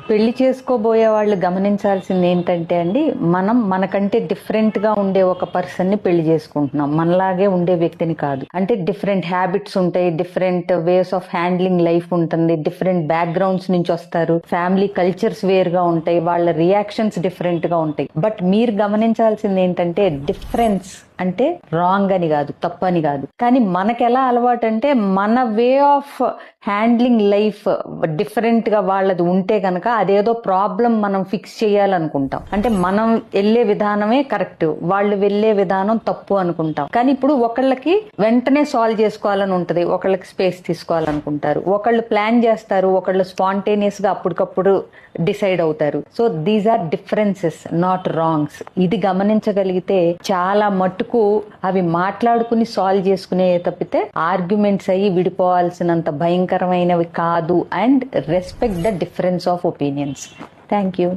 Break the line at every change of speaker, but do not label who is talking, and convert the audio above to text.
పెళ్లి చేసుకోబోయే వాళ్ళు గమనించాల్సింది ఏంటంటే అండి, మనం మనకంటే డిఫరెంట్ గా ఉండే ఒక పర్సన్ ని పెళ్లి చేసుకుంటున్నాం. మనలాగే ఉండే వ్యక్తిని కాదు. అంటే డిఫరెంట్ హ్యాబిట్స్ ఉంటాయి, different ways of handling life ఉంటుంది, డిఫరెంట్ బ్యాక్గ్రౌండ్స్ నుంచి వస్తారు, ఫ్యామిలీ కల్చర్స్ వేరుగా ఉంటాయి, వాళ్ళ రియాక్షన్స్ డిఫరెంట్ గా ఉంటాయి. బట్ మీరు గమనించాల్సింది ఏంటంటే, డిఫరెన్స్ అంటే రాంగ్ అని కాదు, తప్పని కాదు. కానీ మనకు ఎలా అలవాటు అంటే, మన way of handling life different గా వాళ్ళది ఉంటే గనక అదేదో ప్రాబ్లం మనం ఫిక్స్ చేయాలనుకుంటాం. అంటే మనం వెళ్లే విధానమే కరెక్ట్, వాళ్ళు వెళ్లే విధానం తప్పు అనుకుంటాం. కానీ ఇప్పుడు ఒకళ్ళకి వెంటనే సాల్వ్ చేసుకోవాలని ఉంటది, ఒకళ్ళకి స్పేస్ తీసుకోవాలనుకుంటారు, ఒకళ్ళు ప్లాన్ చేస్తారు, ఒకళ్ళు స్పాంటేనియస్ గా అప్పటికప్పుడు డిసైడ్ అవుతారు. So these are differences, not wrongs. ఇది గమనించగలిగితే చాలా మట్టుకు అవి మాట్లాడుకుని సాల్వ్ చేసుకునే తప్పితే ఆర్గ్యుమెంట్స్ అయ్యి విడిపోవాల్సినంత భయంకరమైనవి కాదు. And respect the difference of opinions. Thank you.